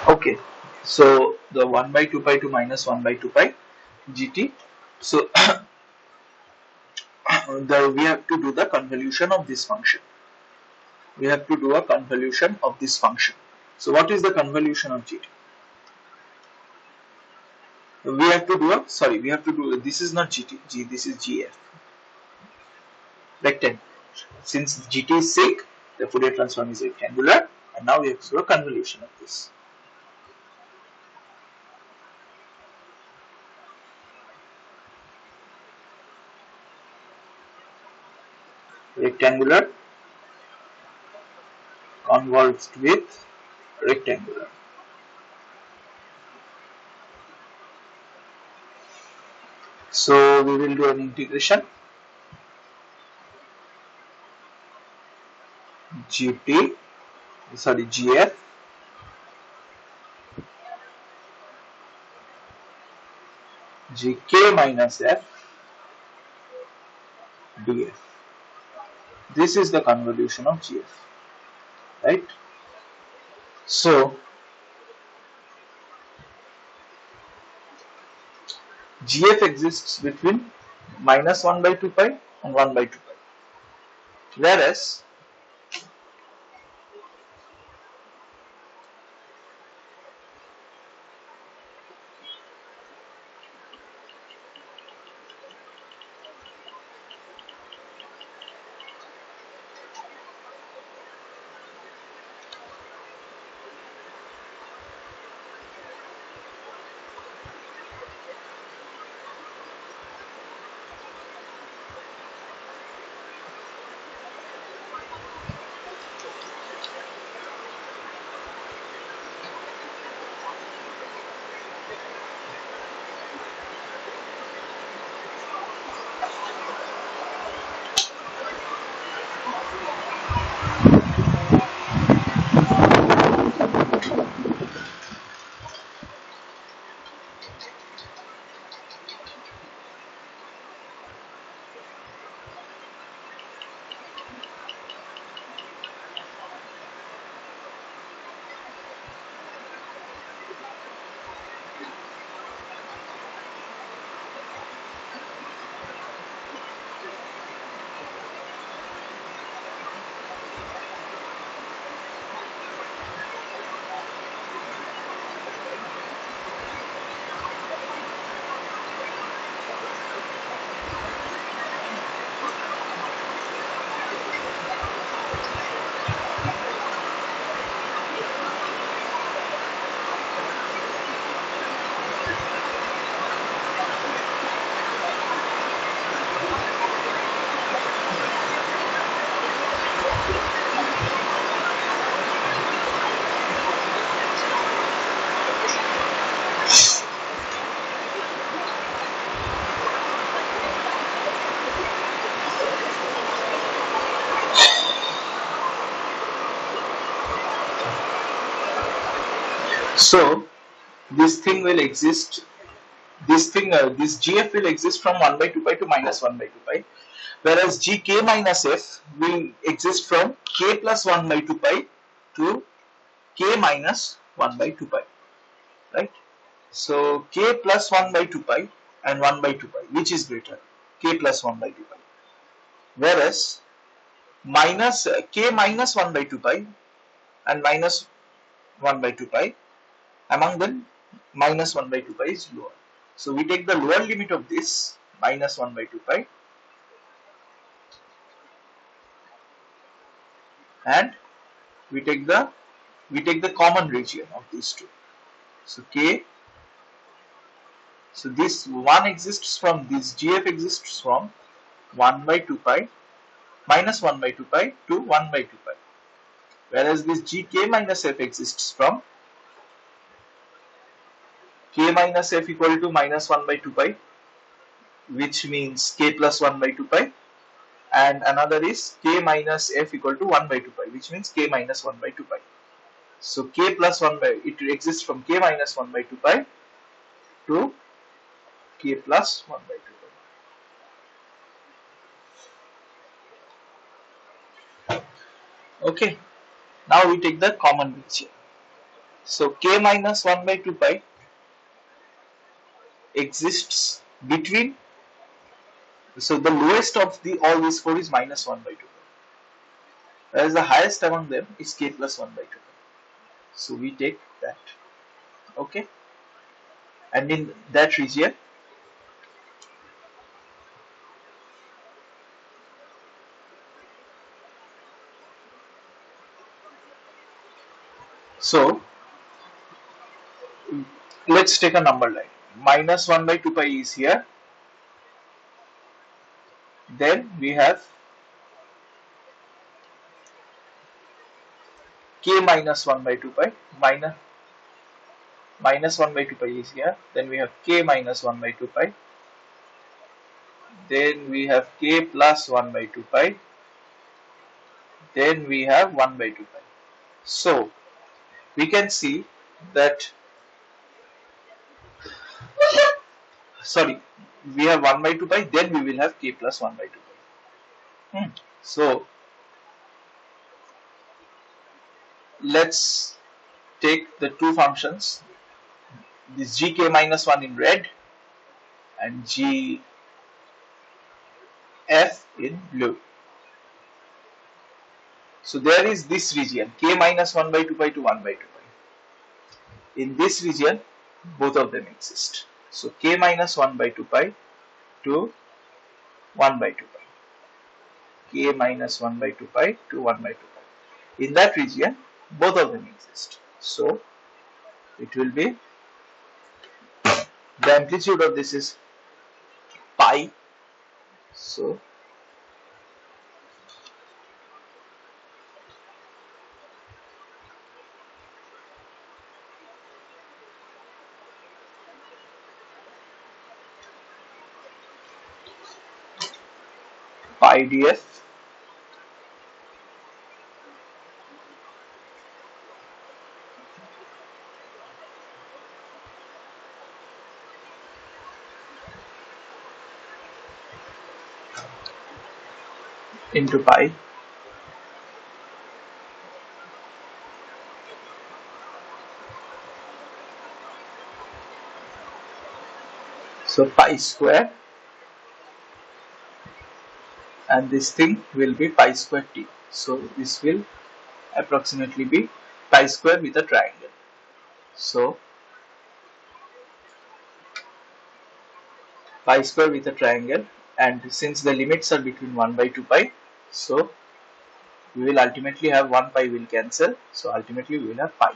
Okay, so the 1 by 2 pi to minus 1 by 2 pi gt. So we have to do the convolution of this function. We have to do a convolution of this function. So what is the convolution of gt? We have to do a, sorry, we have to do, this is not gt, this is gf, rectangle. Since gt is sec, the Fourier transform is rectangular, and now we have to do a convolution of this. Rectangular convolved with rectangular. So we will do an integration gt, sorry, gf gk minus f df. This is the convolution of gf, right? So gf exists between minus 1 by 2 pi and 1 by 2 pi, whereas So this thing will exist. This GF will exist from 1 by 2 pi to minus 1 by 2 pi, whereas GK minus F will exist from K plus 1 by 2 pi to K minus 1 by 2 pi, right? So K plus 1 by 2 pi and 1 by 2 pi, which is greater? K plus 1 by 2 pi. Whereas minus K minus 1 by 2 pi and minus 1 by 2 pi, among them minus 1 by 2 pi is lower. So we take the lower limit of this minus 1 by 2 pi and we take the common region of these two. So K, so this one exists from this GF exists from 1 by 2 pi minus 1 by 2 pi to 1 by 2 pi, whereas this GK minus F exists from K minus F equal to minus 1 by 2 pi, which means K plus 1 by 2 pi, and another is K minus F equal to 1 by 2 pi, which means K minus 1 by 2 pi. So K plus 1 by, it exists from K minus 1 by 2 pi to K plus 1 by 2 pi. Okay, now we take the common region. So K minus 1 by 2 pi exists between, so the lowest of all these four is minus 1 by 2 pi, whereas the highest among them is K plus 1 by 2 pi. So we take that. Okay, and in that region, so let's take a number line. Minus 1 by 2 pi is here. Then we have K minus 1 by 2 pi. Minus 1 by 2 pi is here. Then we have K minus 1 by 2 pi. Then we have K plus 1 by 2 pi. Then we have 1 by 2 pi. So we can see that, sorry, we have 1 by 2 pi, then we will have K plus 1 by 2 pi. So let's take the two functions, this GK minus 1 in red and GF in blue. So there is this region, K minus 1 by 2 pi to 1 by 2 pi. In this region, both of them exist. So K minus 1 by 2 pi to 1 by 2 pi. K minus 1 by 2 pi to 1 by 2 pi. In that region, both of them exist. So it will be, the amplitude of this is pi. So pi df into pi so pi square, and this thing will be pi square t. So this will approximately be pi square with a triangle. So pi square with a triangle, and since the limits are between 1 by 2 pi, so we will ultimately have 1 pi will cancel, so ultimately we will have pi.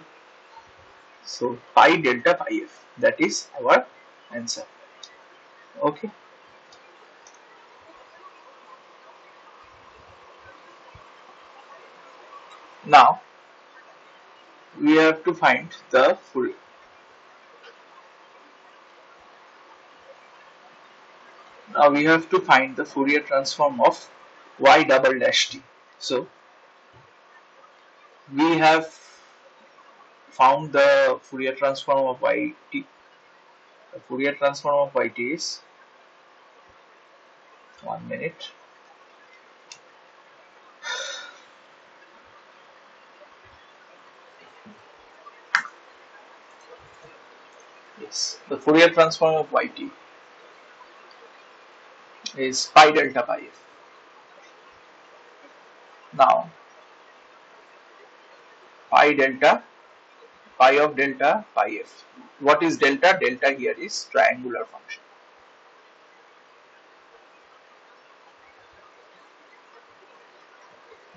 So pi delta pi f, that is our answer. Okay. Now we have to find the Fourier. Now we have to find the Fourier transform of y double dash t. So we have found the Fourier transform of yt. The Fourier transform of yt is 1 minute. Yes, the Fourier transform of yt is pi delta pi f. Now, pi delta, pi of delta pi f. What is delta? Delta here is triangular function.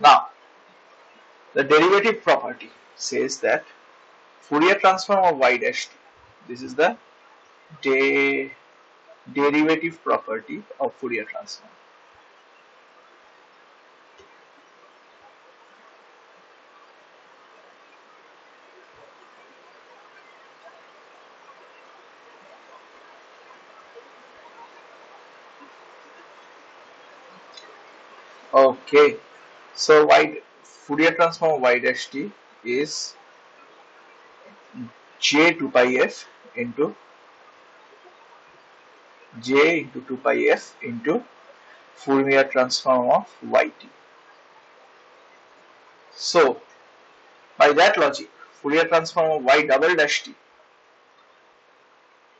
Now, the derivative property says that Fourier transform of y dash t. This is the derivative property of Fourier transform. Okay, so Fourier transform of y dash t is j 2 pi f into j into 2 pi f into Fourier transform of yt. So, by that logic, Fourier transform of y double dash t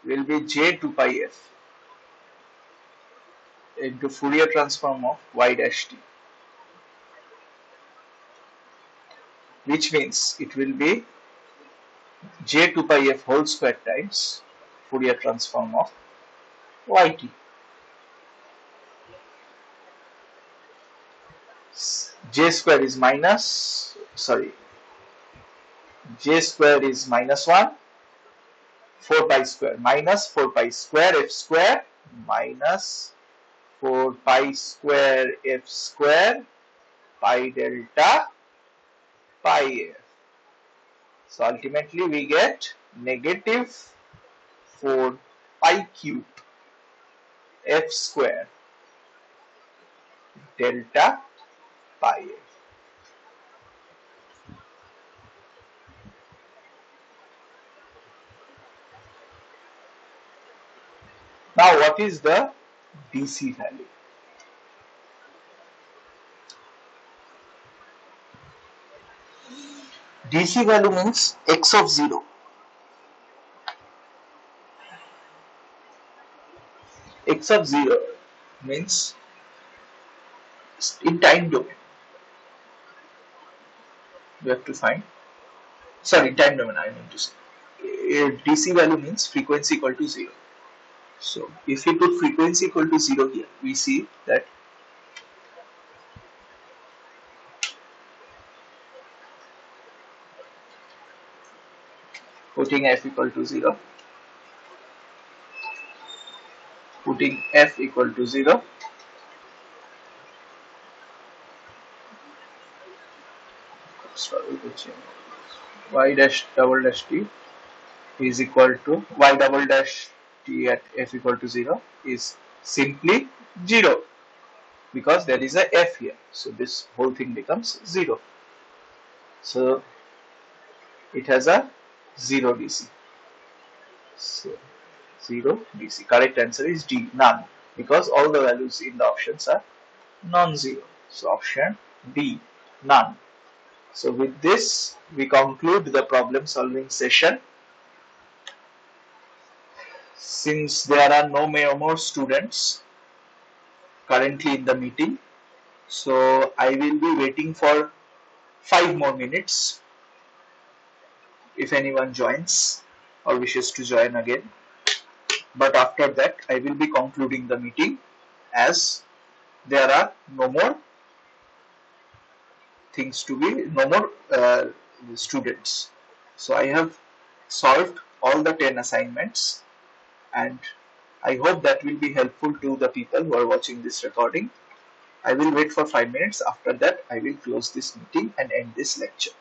will be j 2 pi f into Fourier transform of y dash t, which means it will be j 2 pi f whole square times Fourier transform of yt. J square is j square is minus 1, 4 pi square minus 4 pi square f square minus 4 pi square f square pi delta pi f. So ultimately we get negative 4 pi cube f square delta pi f. Now what is the DC value? DC value means x of 0. X of 0 means in time domain. We have to find, sorry, time domain I mean to say. DC value means frequency equal to 0. So if we put frequency equal to 0 here, we see that putting f equal to 0, putting f equal to 0, y dash double dash t is equal to y double dash t at f equal to 0 is simply 0 because there is a f here. So this whole thing becomes 0. So it has a 0 DC. So 0 DC. Correct answer is D, none, because all the values in the options are non-zero. So option D, none. So with this, we conclude the problem solving session. Since there are no more students currently in the meeting, so I will be waiting for 5 more minutes if anyone joins or wishes to join again. But after that, I will be concluding the meeting as there are no more things to be, no more students. So I have solved all the 10 assignments, and I hope that will be helpful to the people who are watching this recording. I will wait for 5 minutes. After that, I will close this meeting and end this lecture.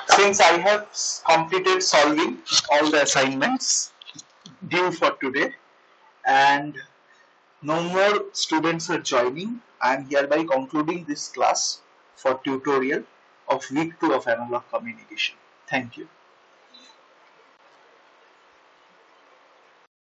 Since I have completed solving all the assignments due for today and no more students are joining, I am hereby concluding this class for tutorial of week 2 of analog communication. Thank you.